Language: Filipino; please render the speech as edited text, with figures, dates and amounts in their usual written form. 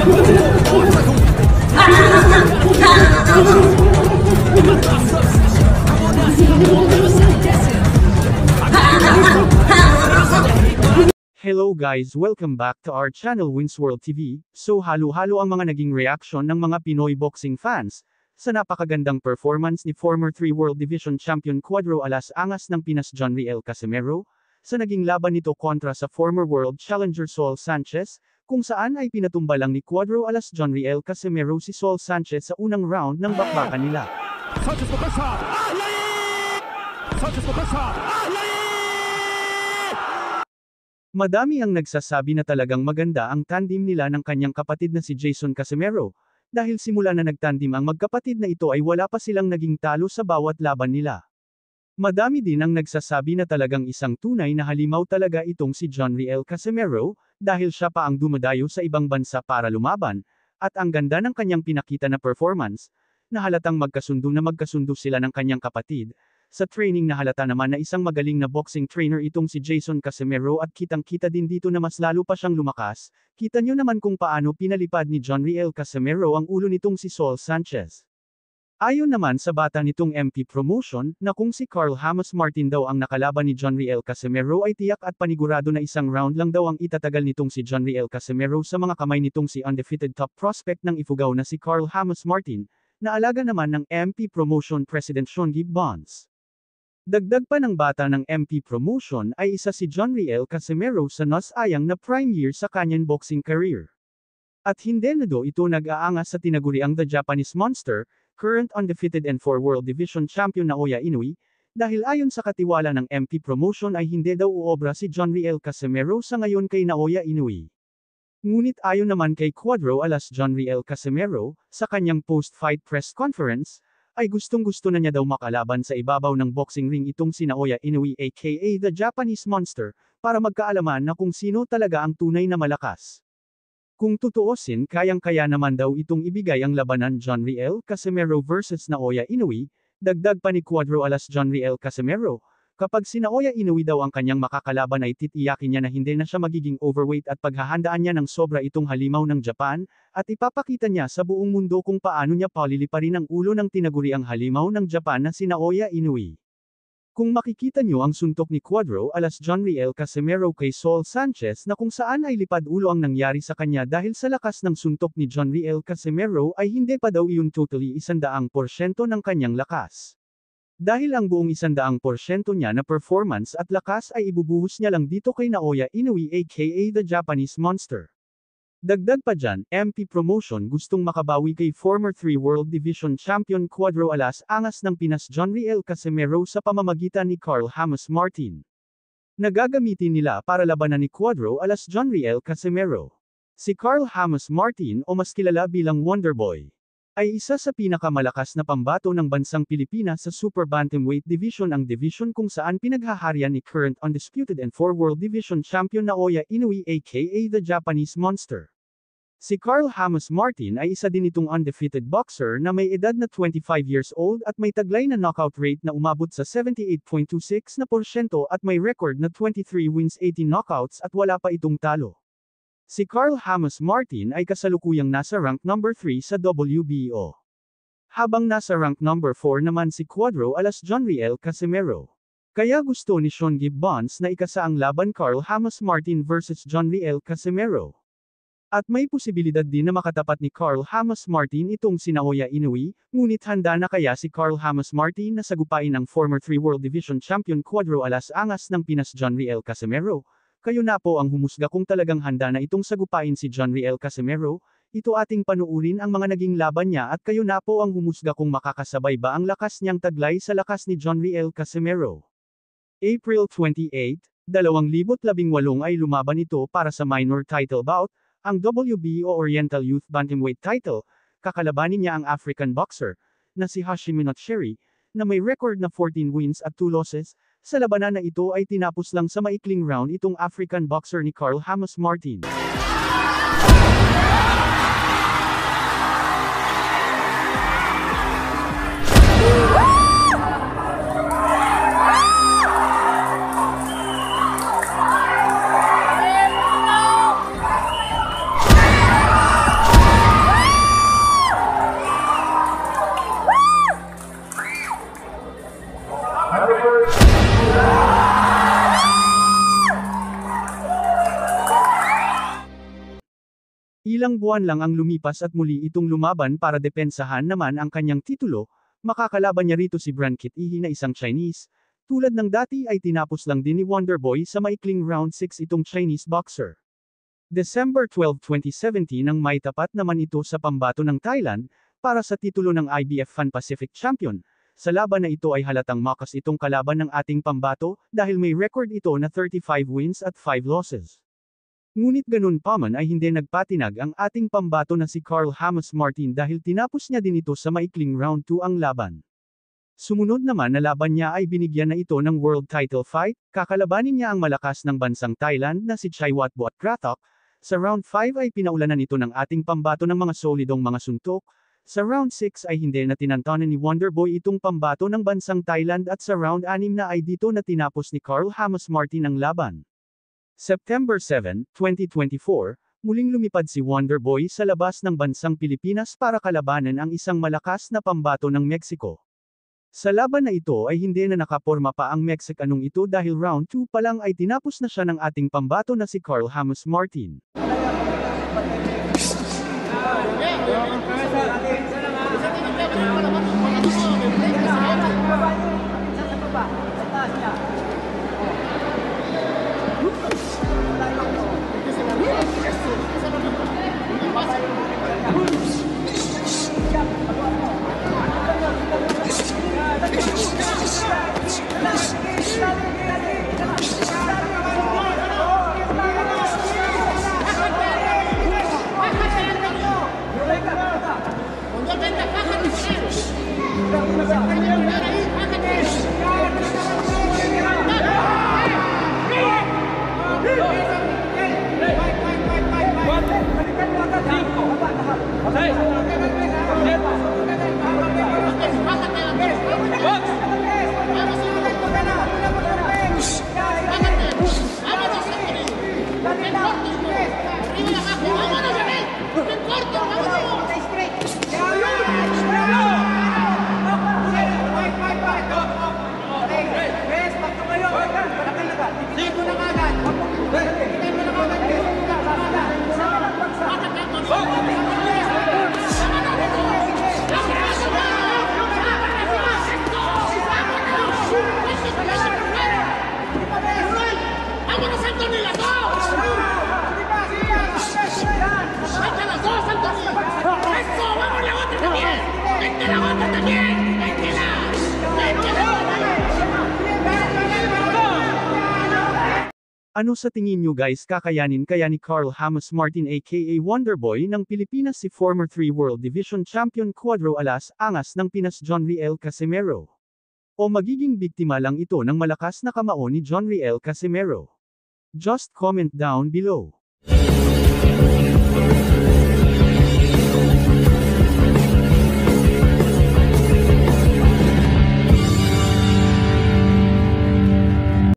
Hello guys, welcome back to our channel Winsworld TV. So halo-halo ang mga naging reaction ng mga Pinoy boxing fans sa napakagandang performance ni former 3 World Division Champion Cuadro Alas Angas ng Pinas John Riel Casimero sa naging laban nito kontra sa former World Challenger Saul Sanchez, kung saan ay pinatumba lang ni Cuadro Alas John Riel Casimero si Saul Sanchez sa unang round ng bakbakan nila. Sanchez Bokasa! Sanchez Bokasa! Madami ang nagsasabi na talagang maganda ang tandem nila ng kanyang kapatid na si Jason Casimero, dahil simula na nagtandem ang magkapatid na ito ay wala pa silang naging talo sa bawat laban nila. Madami din ang nagsasabi na talagang isang tunay na halimaw talaga itong si John Riel Casimero, dahil siya pa ang dumadayo sa ibang bansa para lumaban, at ang ganda ng kanyang pinakita na performance, na halatang magkasundo sila ng kanyang kapatid. Sa training na halata naman na isang magaling na boxing trainer itong si Jason Casimero at kitang-kita din dito na mas lalo pa siyang lumakas. Kita nyo naman kung paano pinalipad ni John Riel Casimero ang ulo nitong si Saul Sanchez. Ayon naman sa bata nitong MP Promotion, na kung si Carl Hamas Martin daw ang nakalaban ni John Riel Casimero ay tiyak at panigurado na isang round lang daw ang itatagal nitong si John Riel Casimero sa mga kamay nitong si undefeated top prospect ng Ifugao na si Carl Hamas Martin, na alaga naman ng MP Promotion President Sean Gibbons. Dagdag pa ng bata ng MP Promotion ay isa si John Riel Casimero sa nasayang na prime year sa kanyang boxing career. At hindi na do ito nag-aangas sa tinaguriang The Japanese Monster, current undefeated and 4 World Division Champion Naoya Inoue, dahil ayon sa katiwala ng MP Promotion ay hindi daw uobra si John Riel Casimero sa ngayon kay Naoya Inoue. Ngunit ayon naman kay Cuadro Alas John Riel Casimero, sa kanyang post-fight press conference, ay gustong-gusto na niya daw makalaban sa ibabaw ng boxing ring itong si Naoya Inoue aka The Japanese Monster, para magkaalaman na kung sino talaga ang tunay na malakas. Kung tutuusin kayang-kaya naman daw itong ibigay ang labanan John Riel Casimero versus Naoya Inoue, dagdag pa ni Cuadro Alas John Riel Casimero, kapag si Naoya Inoue daw ang kanyang makakalaban ay titiyakin niya na hindi na siya magiging overweight at paghahandaan niya ng sobra itong halimaw ng Japan, at ipapakita niya sa buong mundo kung paano niya paliliparin ang ulo ng tinaguriang halimaw ng Japan na si Naoya Inoue. Kung makikita niyo ang suntok ni Cuadro Alas John Riel Casimero kay Saul Sanchez na kung saan ay lipad ulo ang nangyari sa kanya dahil sa lakas ng suntok ni John Riel Casimero ay hindi pa daw iyon totally 100% ng kanyang lakas. Dahil ang buong 100% niya na performance at lakas ay ibubuhos niya lang dito kay Naoya Inoue aka The Japanese Monster. Dagdag pa dyan, MP Promotion gustong makabawi kay former 3 World Division Champion Cuadro Alas Angas ng Pinas John Riel Casimero sa pamamagitan ni Carl Hamas Martin. Nagagamitin nila para labanan ni Cuadro Alas John Riel Casimero. Si Carl Hamas Martin o mas kilala bilang Wonderboy, ay isa sa pinakamalakas na pambato ng bansang Pilipinas sa Super Bantamweight Division, ang division kung saan pinaghaharian ni current undisputed and 4 World Division Champion Naoya Inoue aka The Japanese Monster. Si Carl Hamas Martin ay isa din itong undefeated boxer na may edad na 25 years old at may taglay na knockout rate na umabot sa 78.26% at may record na 23 wins 18 knockouts at wala pa itong talo. Si Carl Hamas Martin ay kasalukuyang nasa rank number 3 sa WBO. Habang nasa rank number 4 naman si Cuadro Alas John Riel Casimero. Kaya gusto ni Sean Gibbons na ikasa ang laban Carl Hamas Martin versus John Riel Casimero. At may posibilidad din na makatapat ni Carl Hamas Martin itong si Naoya Inoue, ngunit handa na kaya si Carl Hamas Martin na sagupain ang former 3 World Division Champion Cuadro Alas Angas ng Pinas John Riel Casimero? Kayo na po ang humusga kung talagang handa na itong sagupain si John Riel Casimero. Ito ating panuurin ang mga naging laban niya at kayo na po ang humusga kung makakasabay ba ang lakas niyang taglay sa lakas ni John Riel Casimero. April 28, 2018 ay lumaban ito para sa minor title bout, ang WBO Oriental Youth Bantamweight title. Kakalabanin niya ang African boxer, na si Hashimino Cherry, na may record na 14 wins at 2 losses. Sa labanan na ito ay tinapos lang sa maikling round itong African boxer ni Carl Hamas Martin. Ilang buwan lang ang lumipas at muli itong lumaban para depensahan naman ang kanyang titulo, makakalaban niya rito si Brankit Ihi na isang Chinese. Tulad ng dati ay tinapos lang din ni Wonderboy sa maikling round 6 itong Chinese boxer. December 12, 2017 nang may tapat naman ito sa pambato ng Thailand, para sa titulo ng IBF Fan Pacific Champion. Sa laban na ito ay halatang makas itong kalaban ng ating pambato, dahil may record ito na 35 wins at 5 losses. Ngunit ganun pa man ay hindi nagpatinag ang ating pambato na si Carl Hamas Martin dahil tinapos niya din ito sa maikling round 2 ang laban. Sumunod naman na laban niya ay binigyan na ito ng world title fight, kakalabanin niya ang malakas ng bansang Thailand na si Chaiwat Boatkrathok. Sa round 5 ay pinaulanan ito ng ating pambato ng mga solidong mga suntok. Sa round 6 ay hindi na tinantanan ni Wonderboy itong pambato ng bansang Thailand at sa round 6 na ay dito na tinapos ni Carl Hamas Martin ang laban. September 7, 2024, muling lumipad si Wonderboy sa labas ng bansang Pilipinas para kalabanan ang isang malakas na pambato ng Mexico. Sa laban na ito ay hindi na nakaporma pa ang Mexicanong ito dahil round 2 pa lang ay tinapos na siya ng ating pambato na si Carl Hamas Martin. Ano sa tingin nyo guys kakayanin kaya ni Carl Hamas Martin aka Wonderboy ng Pilipinas si former 3 World Division Champion Cuadro Alas Angas ng Pinas John Riel Casimero? O magiging biktima lang ito ng malakas na kamao ni John Riel Casimero? Just comment down below.